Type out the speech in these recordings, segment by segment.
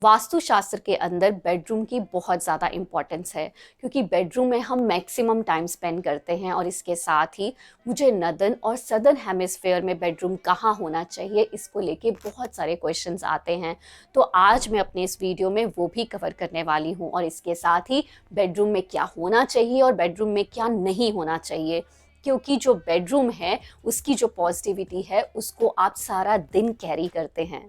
वास्तुशास्त्र के अंदर बेडरूम की बहुत ज़्यादा इम्पोर्टेंस है, क्योंकि बेडरूम में हम मैक्सिमम टाइम स्पेंड करते हैं। और इसके साथ ही मुझे नॉर्दर्न और सदर्न हेमिस्फेयर में बेडरूम कहाँ होना चाहिए, इसको लेके बहुत सारे क्वेश्चंस आते हैं। तो आज मैं अपने इस वीडियो में वो भी कवर करने वाली हूँ, और इसके साथ ही बेडरूम में क्या होना चाहिए और बेडरूम में क्या नहीं होना चाहिए, क्योंकि जो बेडरूम है उसकी जो पॉजिटिविटी है उसको आप सारा दिन कैरी करते हैं।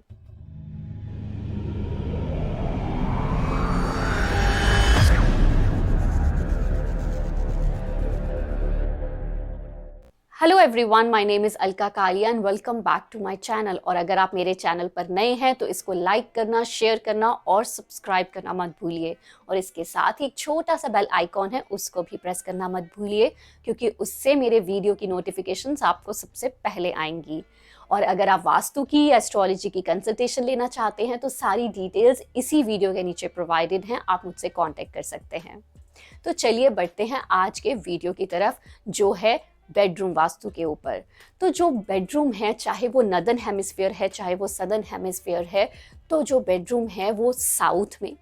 Hello everyone, my name is Alka Kalia and welcome back to my channel. और अगर आप मेरे चैनल पर नए हैं तो इसको लाइक करना, शेयर करना और सब्सक्राइब करना मत भूलिए। और इसके साथ ही एक छोटा सा बेल आइकॉन है, उसको भी प्रेस करना मत भूलिए, क्योंकि उससे मेरे वीडियो की नोटिफिकेशंस आपको सबसे पहले आएंगी। और अगर आप वास्तु की या एस्ट्रोलॉजी की कंसल्टेशन लेना चाहते हैं तो सारी डिटेल्स इसी वीडियो के नीचे प्रोवाइडेड हैं, आप मुझसे कॉन्टेक्ट कर सकते हैं। तो चलिए बढ़ते हैं आज के वीडियो की तरफ, जो है बेडरूम वास्तु के ऊपर। तो जो बेडरूम है, चाहे वो नॉर्दर्न हेमिस्फीयर है चाहे वो सदर्न हेमिस्फीयर है, तो जो बेडरूम है वो साउथ में,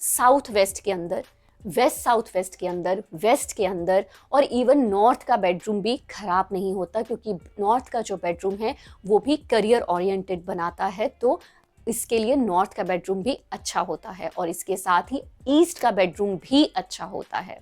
साउथ वेस्ट के अंदर, वेस्ट साउथ वेस्ट के अंदर, वेस्ट के अंदर और इवन नॉर्थ का बेडरूम भी खराब नहीं होता, क्योंकि नॉर्थ का जो बेडरूम है वो भी करियर ओरिएंटेड बनाता है। तो इसके लिए नॉर्थ का बेडरूम भी अच्छा होता है, और इसके साथ ही ईस्ट का बेडरूम भी अच्छा होता है।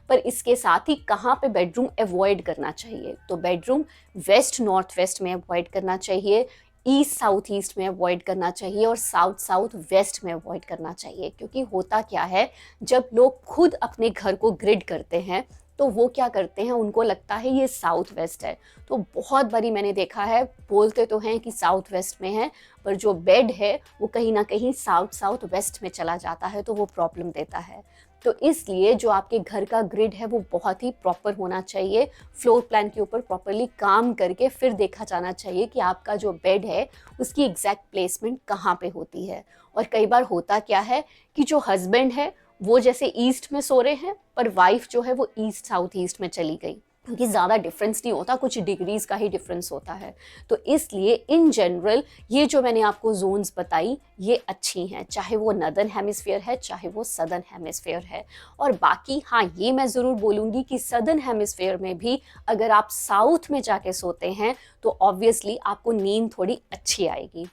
पर इसके साथ ही कहाँ पे बेडरूम अवॉइड करना चाहिए, तो बेडरूम वेस्ट नॉर्थ वेस्ट में अवॉइड करना चाहिए, ईस्ट साउथ ईस्ट में अवॉइड करना चाहिए और साउथ साउथ वेस्ट में अवॉइड करना चाहिए। क्योंकि होता क्या है, जब लोग खुद अपने घर को ग्रिड करते हैं तो वो क्या करते हैं, उनको लगता है ये साउथ वेस्ट है। तो बहुत बारी मैंने देखा है, बोलते तो हैं कि साउथ वेस्ट में है, पर जो बेड है वो कहीं ना कहीं साउथ साउथ वेस्ट में चला जाता है, तो वो प्रॉब्लम देता है। तो इसलिए जो आपके घर का ग्रिड है वो बहुत ही प्रॉपर होना चाहिए। फ्लोर प्लान के ऊपर प्रॉपरली काम करके फिर देखा जाना चाहिए कि आपका जो बेड है उसकी एग्जैक्ट प्लेसमेंट कहाँ पे होती है। और कई बार होता क्या है कि जो हस्बैंड है वो जैसे ईस्ट में सो रहे हैं, पर वाइफ जो है वो ईस्ट साउथ ईस्ट में चली गई, क्योंकि ज़्यादा डिफरेंस नहीं होता, कुछ डिग्रीज का ही डिफरेंस होता है। तो इसलिए इन जनरल ये जो मैंने आपको जोन्स बताई ये अच्छी हैं, चाहे वो नॉर्दर्न हेमिस्फीयर है चाहे वो सदर्न हेमिस्फीयर है। और बाकी हाँ, ये मैं ज़रूर बोलूँगी कि सदर्न हेमिस्फीयर में भी अगर आप साउथ में जाके सोते हैं तो ऑब्वियसली आपको नींद थोड़ी अच्छी आएगी।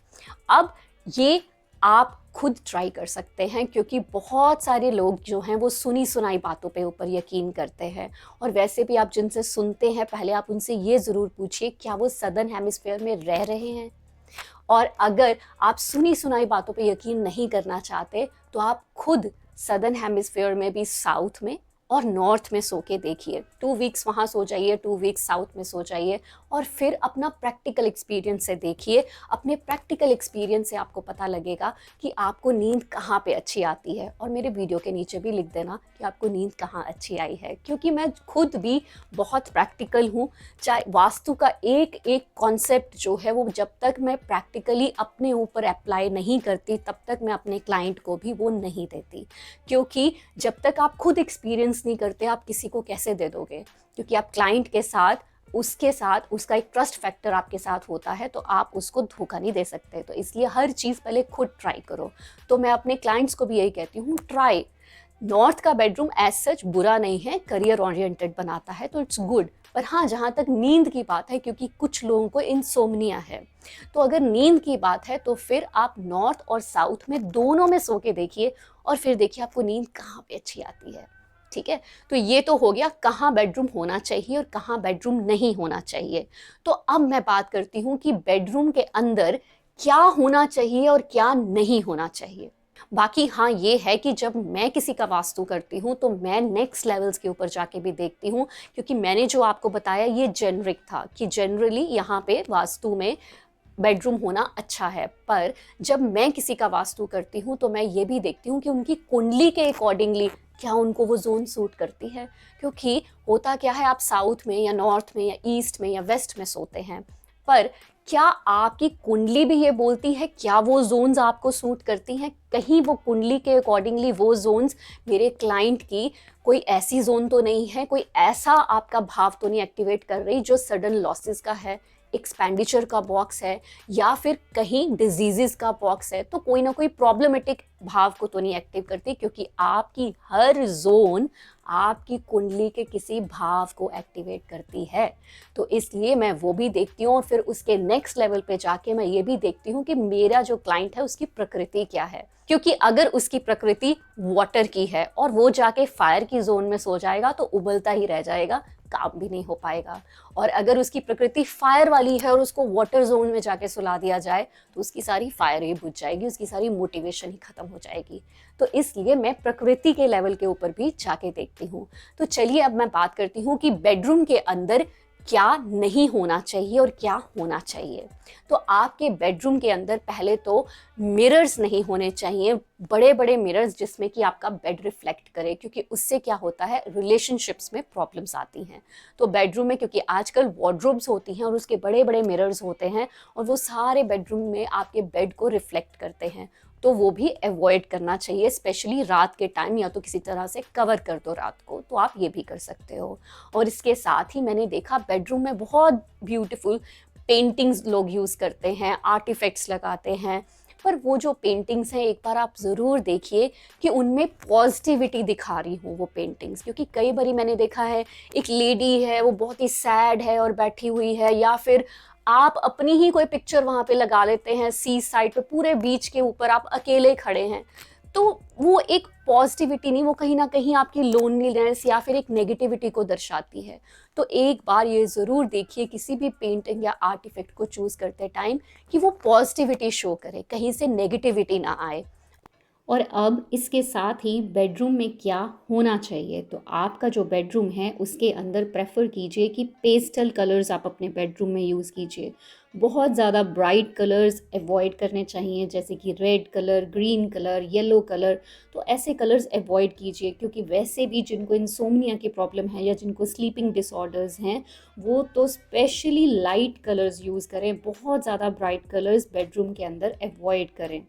अब ये आप खुद ट्राई कर सकते हैं, क्योंकि बहुत सारे लोग जो हैं वो सुनी सुनाई बातों पे ऊपर यकीन करते हैं। और वैसे भी आप जिनसे सुनते हैं पहले आप उनसे ये ज़रूर पूछिए क्या वो सदर्न हेमिस्फीयर में रह रहे हैं। और अगर आप सुनी सुनाई बातों पे यकीन नहीं करना चाहते तो आप खुद सदर्न हेमिस्फीयर में भी साउथ में और नॉर्थ में सो के देखिए। 2 वीक्स वहाँ सो जाइए, 2 वीक्स साउथ में सो जाइए, और फिर अपना प्रैक्टिकल एक्सपीरियंस से देखिए। अपने प्रैक्टिकल एक्सपीरियंस से आपको पता लगेगा कि आपको नींद कहाँ पे अच्छी आती है। और मेरे वीडियो के नीचे भी लिख देना कि आपको नींद कहाँ अच्छी आई है, क्योंकि मैं खुद भी बहुत प्रैक्टिकल हूँ। चाहे वास्तु का एक एक कॉन्सेप्ट जो है वो जब तक मैं प्रैक्टिकली अपने ऊपर अप्लाई नहीं करती तब तक मैं अपने क्लाइंट को भी वो नहीं देती। क्योंकि जब तक आप खुद एक्सपीरियंस नहीं करते आप किसी को कैसे दे दोगे, क्योंकि आप क्लाइंट के साथ उसके साथ उसका एक ट्रस्ट फैक्टर आपके साथ होता है, तो आप उसको धोखा नहीं दे सकते। तो इसलिए हर चीज़ पहले खुद ट्राई करो। तो मैं अपने क्लाइंट्स को भी यही कहती हूँ, ट्राई। नॉर्थ का बेडरूम एज सच बुरा नहीं है, करियर ओरिएंटेड बनाता है तो इट्स गुड। पर हाँ, जहाँ तक नींद की बात है, क्योंकि कुछ लोगों को इंसोम्निया है, तो अगर नींद की बात है तो फिर आप नॉर्थ और साउथ में दोनों में सो के देखिए, और फिर देखिए आपको नींद कहाँ पे अच्छी आती है। ठीक है, तो ये तो हो गया कहाँ बेडरूम होना चाहिए और कहाँ बेडरूम नहीं होना चाहिए। तो अब मैं बात करती हूँ कि बेडरूम के अंदर क्या होना चाहिए और क्या नहीं होना चाहिए। बाकी हाँ, ये है कि जब मैं किसी का वास्तु करती हूँ तो मैं नेक्स्ट लेवल्स के ऊपर जाके भी देखती हूँ, क्योंकि मैंने जो आपको बताया ये जेनरिक था कि जनरली यहाँ पे वास्तु में बेडरूम होना अच्छा है। पर जब मैं किसी का वास्तु करती हूँ तो मैं ये भी देखती हूँ कि उनकी कुंडली के अकॉर्डिंगली क्या उनको वो जोन सूट करती है। क्योंकि होता क्या है, आप साउथ में या नॉर्थ में या ईस्ट में या वेस्ट में सोते हैं, पर क्या आपकी कुंडली भी ये बोलती है क्या वो जोन्स आपको सूट करती हैं? कहीं वो कुंडली के अकॉर्डिंगली वो जोन्स मेरे क्लाइंट की कोई ऐसी जोन तो नहीं है, कोई ऐसा आपका भाव तो नहीं एक्टिवेट कर रही जो सडन लॉसेस का है। एक्सपेंडिचर का बॉक्स है या फिर कहीं डिजीजेस का बॉक्स है, तो कोई ना कोई प्रॉब्लमेटिक भाव को तो नहीं एक्टिव करती, क्योंकि आपकी हर जोन आपकी कुंडली के किसी भाव को एक्टिवेट करती है। तो इसलिए मैं वो भी देखती हूँ और फिर उसके नेक्स्ट लेवल पे जाके मैं ये भी देखती हूँ कि मेरा जो क्लाइंट है उसकी प्रकृति क्या है, क्योंकि अगर उसकी प्रकृति वाटर की है और वो जाके फायर की जोन में सो जाएगा तो उबलता ही रह जाएगा, काम भी नहीं हो पाएगा। और अगर उसकी प्रकृति फायर वाली है और उसको वाटर जोन में जाके सुला दिया जाए तो उसकी सारी फायर ही बुझ जाएगी, उसकी सारी मोटिवेशन ही खत्म हो जाएगी। तो इसलिए मैं प्रकृति के लेवल के ऊपर भी जाके देखती हूँ। तो चलिए अब मैं बात करती हूँ कि बेडरूम के अंदर क्या नहीं होना चाहिए और क्या होना चाहिए। तो आपके बेडरूम के अंदर पहले तो मिरर्स नहीं होने चाहिए, बड़े बड़े मिरर्स जिसमें कि आपका बेड रिफ्लेक्ट करे, क्योंकि उससे क्या होता है, रिलेशनशिप्स में प्रॉब्लम्स आती हैं। तो बेडरूम में, क्योंकि आजकल वार्डरोब्स होती हैं और उसके बड़े बड़े मिरर्स होते हैं और वो सारे बेडरूम में आपके बेड को रिफ्लेक्ट करते हैं, तो वो भी अवॉइड करना चाहिए, स्पेशली रात के टाइम। या तो किसी तरह से कवर कर दो रात को, तो आप ये भी कर सकते हो। और इसके साथ ही मैंने देखा बेडरूम में बहुत ब्यूटीफुल पेंटिंग्स लोग यूज़ करते हैं, आर्टिफैक्ट्स लगाते हैं, पर वो जो पेंटिंग्स हैं एक बार आप ज़रूर देखिए कि उनमें पॉजिटिविटी दिखा रही हूँ वो पेंटिंग्स। क्योंकि कई बारी मैंने देखा है एक लेडी है, वो बहुत ही सैड है और बैठी हुई है, या फिर आप अपनी ही कोई पिक्चर वहाँ पे लगा लेते हैं सी साइड पे, पूरे बीच के ऊपर आप अकेले खड़े हैं, तो वो एक पॉजिटिविटी नहीं, वो कहीं ना कहीं आपकी लोनलीनेस या फिर एक नेगेटिविटी को दर्शाती है। तो एक बार ये ज़रूर देखिए किसी भी पेंटिंग या आर्टिफैक्ट को चूज़ करते टाइम कि वो पॉजिटिविटी शो करे, कहीं से नेगेटिविटी ना आए। और अब इसके साथ ही बेडरूम में क्या होना चाहिए, तो आपका जो बेडरूम है उसके अंदर प्रेफर कीजिए कि पेस्टल कलर्स आप अपने बेडरूम में यूज़ कीजिए। बहुत ज़्यादा ब्राइट कलर्स अवॉइड करने चाहिए, जैसे कि red colour, green colour, yellow colour. तो ऐसे कलर्स अवॉइड कीजिए, क्योंकि वैसे भी जिनको इंसोम्निया की प्रॉब्लम है या जिनको स्लीपिंग डिसऑर्डर्स हैं, वो तो स्पेशली लाइट कलर्स यूज़ करें, बहुत ज़्यादा ब्राइट कलर्स बेडरूम के अंदर अवॉइड करें।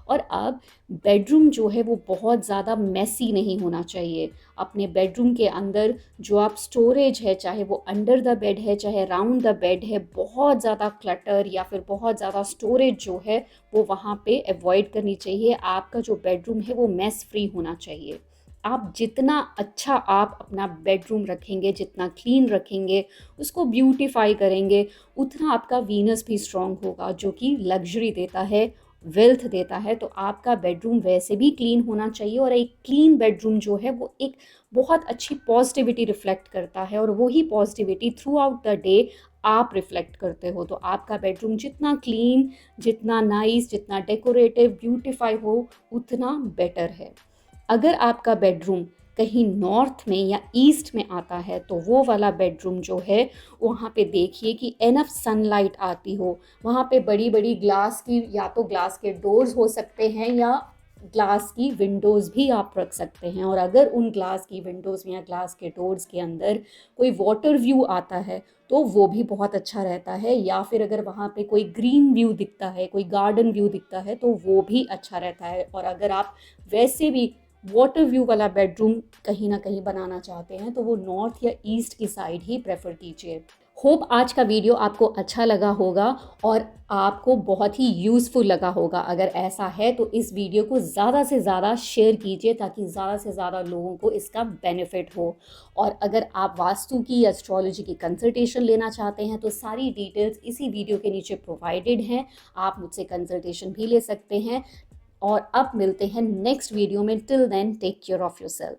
और अब बेडरूम जो है वो बहुत ज़्यादा मेसी नहीं होना चाहिए। अपने बेडरूम के अंदर जो आप स्टोरेज है, चाहे वो अंडर द बेड है चाहे राउंड द बेड है, बहुत ज़्यादा क्लटर या फिर बहुत ज़्यादा स्टोरेज जो है वो वहाँ पे अवॉइड करनी चाहिए। आपका जो बेडरूम है वो मेस फ्री होना चाहिए। आप जितना अच्छा आप अपना बेडरूम रखेंगे, जितना क्लीन रखेंगे, उसको ब्यूटीफाई करेंगे, उतना आपका वीनस भी स्ट्रॉन्ग होगा, जो कि लग्जरी देता है, वेल्थ देता है। तो आपका बेडरूम वैसे भी क्लीन होना चाहिए, और एक क्लीन बेडरूम जो है वो एक बहुत अच्छी पॉजिटिविटी रिफ्लेक्ट करता है, और वही positivity through out the day आप रिफ्लेक्ट करते हो। तो आपका बेडरूम जितना क्लीन, जितना नाइस, जितना डेकोरेटिव, ब्यूटीफाई हो, उतना बेटर है। अगर आपका बेडरूम कहीं नॉर्थ में या ईस्ट में आता है, तो वो वाला बेडरूम जो है वहाँ पे देखिए कि एनफ सनलाइट आती हो। वहाँ पे बड़ी बड़ी ग्लास की, या तो ग्लास के डोर्स हो सकते हैं या ग्लास की विंडोज़ भी आप रख सकते हैं। और अगर उन ग्लास की विंडोज़ या ग्लास के डोर्स के अंदर कोई वाटर व्यू आता है तो वो भी बहुत अच्छा रहता है। या फिर अगर वहाँ पे कोई ग्रीन व्यू दिखता है, कोई गार्डन व्यू दिखता है, तो वो भी अच्छा रहता है। और अगर आप वैसे भी वाटर व्यू वाला बेडरूम कहीं ना कहीं बनाना चाहते हैं, तो वो नॉर्थ या ईस्ट की साइड ही प्रेफर कीजिए। होप आज का वीडियो आपको अच्छा लगा होगा और आपको बहुत ही यूज़फुल लगा होगा। अगर ऐसा है तो इस वीडियो को ज़्यादा से ज़्यादा शेयर कीजिए, ताकि ज़्यादा से ज़्यादा लोगों को इसका बेनिफिट हो। और अगर आप वास्तु की या एस्ट्रोलॉजी की कंसल्टेशन लेना चाहते हैं, तो सारी डिटेल्स इसी वीडियो के नीचे प्रोवाइडेड हैं, आप मुझसे कंसल्टेशन भी ले सकते हैं। और अब मिलते हैं नेक्स्ट वीडियो में। Till then take care of yourself.